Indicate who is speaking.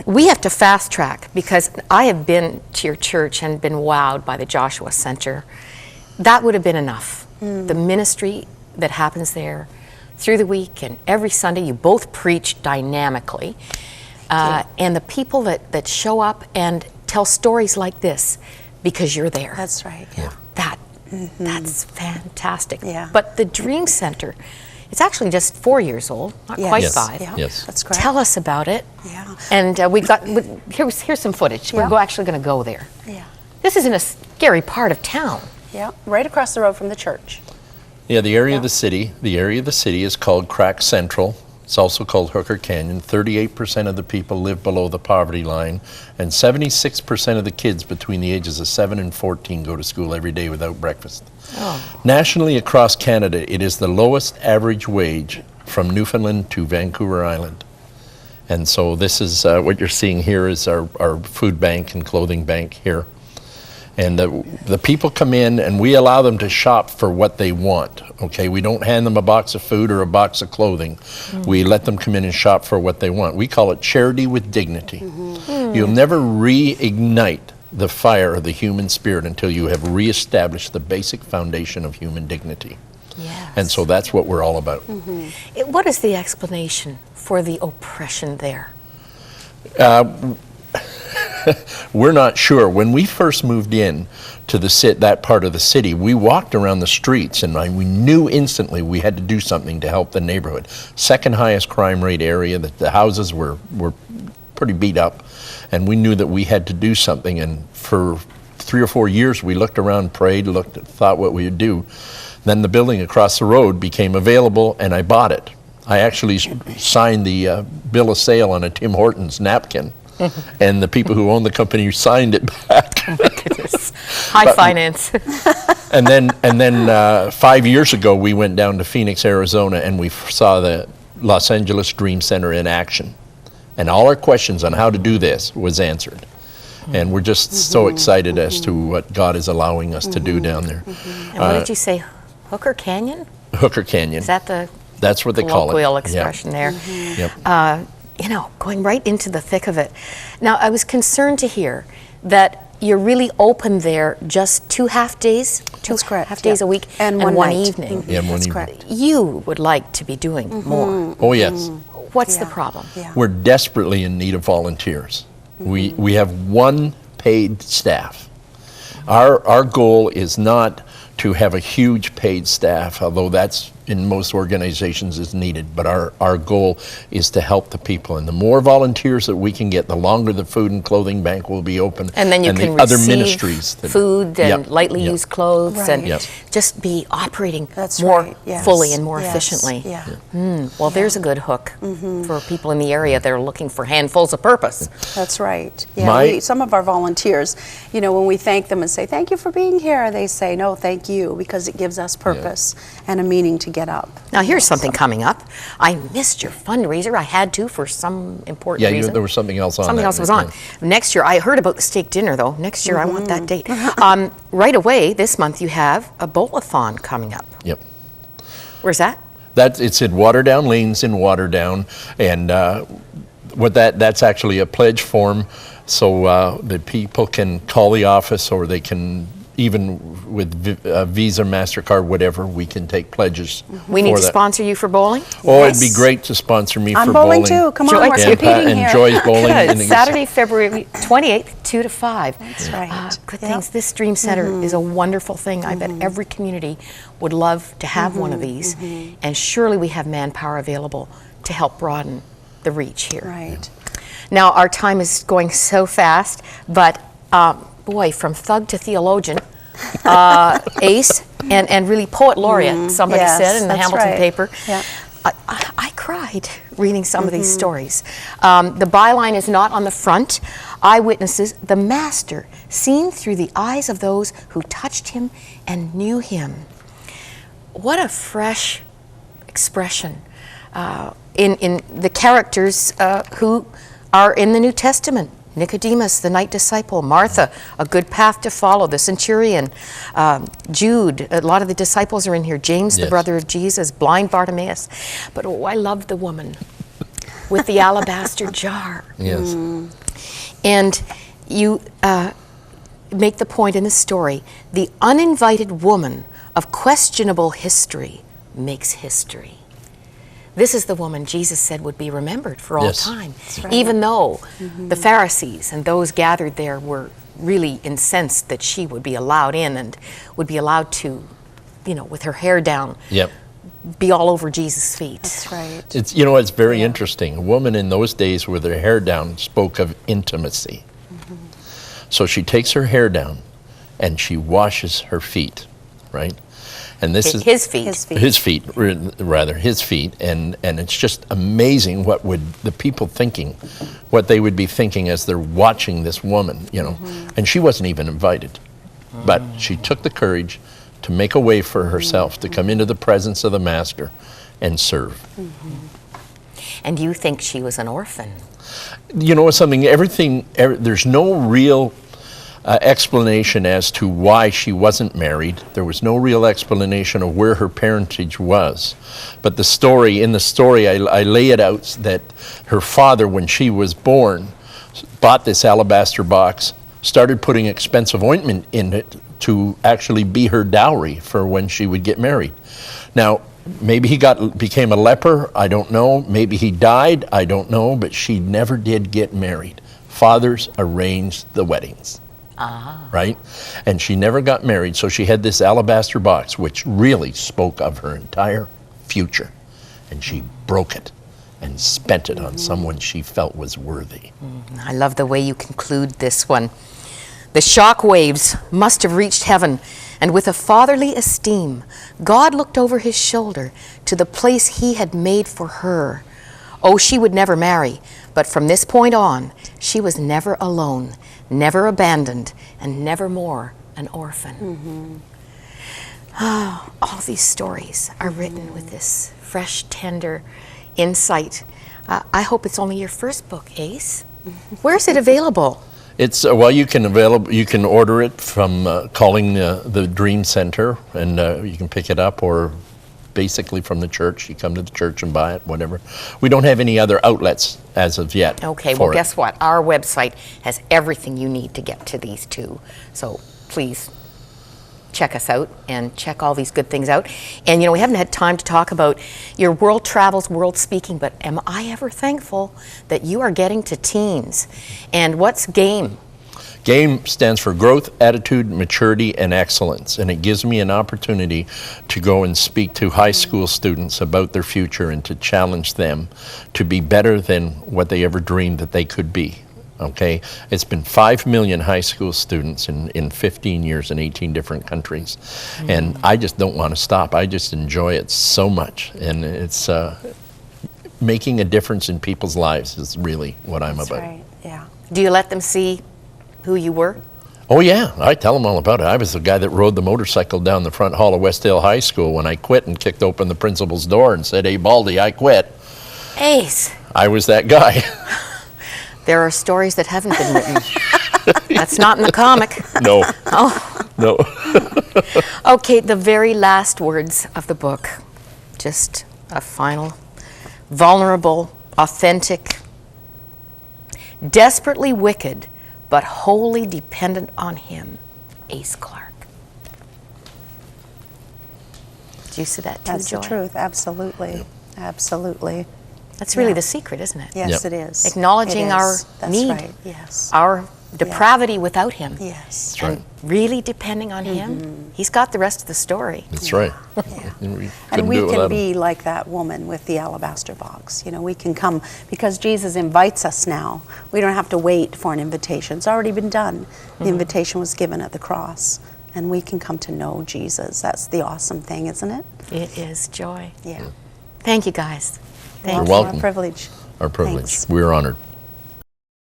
Speaker 1: We have to fast track, because I have been to your church and been wowed by the Joshua Center. That would have been enough. The ministry that happens there through the week and every Sunday, you both preach dynamically. And the people that show up and tell stories like this because you're there.
Speaker 2: That's right.
Speaker 3: Yeah.
Speaker 1: That's fantastic.
Speaker 2: Yeah.
Speaker 1: But the Dream Center, it's actually just 4 years old, not quite
Speaker 3: Yes.
Speaker 1: 5.
Speaker 2: Yeah,
Speaker 3: Yes.
Speaker 2: that's correct.
Speaker 1: Tell us about it.
Speaker 2: Yeah.
Speaker 1: And we've got, here's some footage.
Speaker 2: Yeah.
Speaker 1: We're actually going to go there.
Speaker 2: Yeah.
Speaker 1: This is in a scary part of town.
Speaker 2: Yeah. Right across the road from the church.
Speaker 3: Yeah, the area of the city is called Crack Central. It's also called Hooker Canyon. 38% of the people live below the poverty line, and 76% of the kids between the ages of 7 and 14 go to school every day without breakfast.
Speaker 1: Oh.
Speaker 3: Nationally, across Canada, it is the lowest average wage from Newfoundland to Vancouver Island. And so this is what you're seeing here is our food bank and clothing bank here. And the people come in and we allow them to shop for what they want, okay? We don't hand them a box of food or a box of clothing. We let them come in and shop for what they want. We call it charity with dignity. You'll never reignite the fire of the human spirit until you have reestablished the basic foundation of human dignity.
Speaker 1: Yes.
Speaker 3: And so that's what we're all about.
Speaker 1: What is the explanation for the oppression there?
Speaker 3: We're not sure. When we first moved in to that part of the city, we walked around the streets and we knew instantly we had to do something to help the neighborhood. Second highest crime rate area, that the houses were pretty beat up, and we knew that we had to do something. And for 3 or 4 years we looked around, prayed, thought what we would do. Then the building across the road became available and I bought it. I actually signed the bill of sale on a Tim Hortons napkin. And the people who own the company signed it back.
Speaker 1: Oh my goodness. High finance.
Speaker 3: And then 5 years ago, we went down to Phoenix, Arizona, and we saw the Los Angeles Dream Center in action. And all our questions on how to do this was answered. And we're just so excited as to what God is allowing us to do down there.
Speaker 1: And what did you say? Hooker Canyon?
Speaker 3: Hooker Canyon.
Speaker 1: Is that the
Speaker 3: That's what they call it.
Speaker 1: colloquial expression there?
Speaker 3: Yep.
Speaker 1: Going right into the thick of it. Now, I was concerned to hear that you're really open there just 2 half days?
Speaker 2: That's correct.
Speaker 1: Half days a week
Speaker 2: And
Speaker 1: one
Speaker 2: one night.
Speaker 1: evening.
Speaker 3: Yeah, one
Speaker 2: That's
Speaker 3: evening.
Speaker 2: correct.
Speaker 1: You would like to be doing more.
Speaker 3: Oh, yes.
Speaker 1: What's the
Speaker 2: Yeah.
Speaker 1: problem?
Speaker 2: Yeah.
Speaker 3: We're desperately in need of volunteers. We have one paid staff. Our goal is not to have a huge paid staff, although that's in most organizations is needed, but our goal is to help the people. And the more volunteers that we can get, the longer the food and clothing bank will be open.
Speaker 1: And then you can
Speaker 3: the other
Speaker 1: receive
Speaker 3: ministries
Speaker 1: food and lightly used clothes and
Speaker 3: Yep.
Speaker 1: just be operating
Speaker 2: That's
Speaker 1: more
Speaker 2: right. Yes.
Speaker 1: fully and more
Speaker 2: Yes.
Speaker 1: efficiently.
Speaker 2: Yeah.
Speaker 1: Well, there's a good hook for people in the area that are looking for handfuls of purpose.
Speaker 2: That's right. Yeah,
Speaker 3: My-
Speaker 2: some of our volunteers, when we thank them and say, thank you for being here, they say, no, thank you, because it gives us purpose and a meaning to get up.
Speaker 1: Now, here's something coming up. I missed your fundraiser. I had to for some important
Speaker 3: Yeah,
Speaker 1: reason.
Speaker 3: there was something else on
Speaker 1: Something
Speaker 3: that
Speaker 1: else was
Speaker 3: right
Speaker 1: on. Next year, I heard about the steak dinner, though. Next year, I want that date. Right away, this month, you have a bowl-a-thon coming up.
Speaker 3: Yep.
Speaker 1: Where's that?
Speaker 3: It's in Waterdown, Lanes in Waterdown, and that's actually a pledge form, so the people can call the office, or they can, even with Visa, MasterCard, whatever, we can take pledges.
Speaker 1: We need
Speaker 3: for
Speaker 1: to
Speaker 3: that.
Speaker 1: sponsor you for bowling?
Speaker 3: Oh,
Speaker 2: Yes.
Speaker 3: it'd be great to sponsor me
Speaker 2: I'm
Speaker 3: for
Speaker 2: bowling
Speaker 3: bowling.
Speaker 2: too. Come on,
Speaker 1: Joy,
Speaker 2: we're
Speaker 3: And
Speaker 2: competing
Speaker 3: and
Speaker 2: here.
Speaker 3: Joy's bowling.
Speaker 1: Good.
Speaker 3: and
Speaker 1: Saturday, February 28th, 2 to 5.
Speaker 2: That's right.
Speaker 1: Good
Speaker 2: Yep.
Speaker 1: things. This Dream Center is a wonderful thing. I bet every community would love to have one of these. And surely we have manpower available to help broaden the reach here.
Speaker 2: Right.
Speaker 1: Now, our time is going so fast, but boy, from thug to theologian, Ace, and really poet laureate, somebody
Speaker 2: Yes,
Speaker 1: said in the
Speaker 2: that's
Speaker 1: Hamilton
Speaker 2: right.
Speaker 1: paper.
Speaker 2: Yeah.
Speaker 1: I cried reading some of these stories. The byline is not on the front. Eyewitnesses, the master, seen through the eyes of those who touched him and knew him. What a fresh expression in the characters who are in the New Testament. Nicodemus, the night disciple, Martha, a good path to follow, the centurion, Jude, a lot of the disciples are in here, James, the
Speaker 3: Yes.
Speaker 1: brother of Jesus, blind Bartimaeus. But I love the woman with the alabaster jar.
Speaker 3: Yes.
Speaker 1: And you make the point in the story, the uninvited woman of questionable history makes history. This is the woman Jesus said would be remembered for all
Speaker 3: Yes.
Speaker 1: time.
Speaker 2: right.
Speaker 1: Even though the Pharisees and those gathered there were really incensed that she would be allowed in and would be allowed to, you know, with her hair down,
Speaker 3: Yep.
Speaker 1: be all over Jesus' feet.
Speaker 2: That's right.
Speaker 3: It's, you know, it's very interesting. A woman in those days with her hair down spoke of intimacy. So she takes her hair down and she washes her feet, right? And this is
Speaker 1: His feet.
Speaker 2: His feet.
Speaker 3: his feet, and it's just amazing what would the people thinking, what they would be thinking as they're watching this woman, you know. And she wasn't even invited, but she took the courage to make a way for herself to come into the presence of the Master and serve.
Speaker 1: And you think she was an orphan.
Speaker 3: You know something, there's no real explanation as to why she wasn't married. There was no real explanation of where her parentage was. But in the story, I lay it out that her father, when she was born, bought this alabaster box, started putting expensive ointment in it to actually be her dowry for when she would get married. Now, maybe he became a leper, I don't know. Maybe he died, I don't know, but she never did get married. Fathers arranged the weddings. Right? And she never got married, so she had this alabaster box, which really spoke of her entire future. And she broke it and spent it on someone she felt was worthy.
Speaker 1: I love the way you conclude this one. The shock waves must have reached heaven, and with a fatherly esteem, God looked over his shoulder to the place he had made for her. Oh, she would never marry, but from this point on, she was never alone, never abandoned, and never more an orphan. All these stories are written with this fresh, tender insight. I hope it's only your first book, Ace. Where is it available?
Speaker 3: It's you can order it from calling the Dream Center, and you can pick it up, or basically from the church. You come to the church and buy it, whatever. We don't have any other outlets as of yet.
Speaker 1: Okay, well, guess what? Our website has everything you need to get to these two. So please check us out and check all these good things out. And, you know, we haven't had time to talk about your world travels, world speaking, but am I ever thankful that you are getting to teens? And what's GAME?
Speaker 3: GAME stands for Growth, Attitude, Maturity, and Excellence, and it gives me an opportunity to go and speak to high school students about their future and to challenge them to be better than what they ever dreamed that they could be. Okay, it's been 5 million high school students in 15 years in 18 different countries, and I just don't want to stop. I just enjoy it so much, and it's making a difference in people's lives is really what I'm about.
Speaker 2: Right. Yeah.
Speaker 1: Do you let them see who you were?
Speaker 3: Oh yeah, I tell them all about it. I was the guy that rode the motorcycle down the front hall of Westdale High School when I quit and kicked open the principal's door and said, "Hey, Baldy, I quit."
Speaker 1: Ace.
Speaker 3: I was that guy.
Speaker 1: There are stories that haven't been written. That's not in the comic.
Speaker 3: No.
Speaker 1: Oh.
Speaker 3: No.
Speaker 1: Okay, the very last words of the book. Just a final, vulnerable, authentic, desperately wicked, but wholly dependent on him, Ace Clarke. Do you see that too,
Speaker 2: That's
Speaker 1: Joy?
Speaker 2: the truth. Absolutely. Absolutely.
Speaker 1: That's really
Speaker 2: Yeah.
Speaker 1: the secret, isn't it?
Speaker 2: Yes,
Speaker 3: Yep.
Speaker 2: it is.
Speaker 1: Acknowledging
Speaker 2: It is.
Speaker 1: our
Speaker 2: That's
Speaker 1: need.
Speaker 2: right. Yes.
Speaker 1: Our depravity without him.
Speaker 2: Yes.
Speaker 3: That's right.
Speaker 1: And really depending on him. He's got the rest of the story.
Speaker 3: That's right.
Speaker 2: Yeah.
Speaker 3: And we
Speaker 2: And
Speaker 3: couldn't
Speaker 2: we
Speaker 3: do it
Speaker 2: can
Speaker 3: without him.
Speaker 2: be like that woman with the alabaster box. You know, we can come because Jesus invites us now. We don't have to wait for an invitation. It's already been done. The invitation was given at the cross, and we can come to know Jesus. That's the awesome thing, isn't it?
Speaker 1: It is Joy.
Speaker 2: Yeah.
Speaker 1: Thank you, guys. Thank
Speaker 3: You're
Speaker 1: you.
Speaker 3: welcome.
Speaker 2: Our privilege.
Speaker 3: Our privilege.
Speaker 2: Thanks.
Speaker 3: We're honored.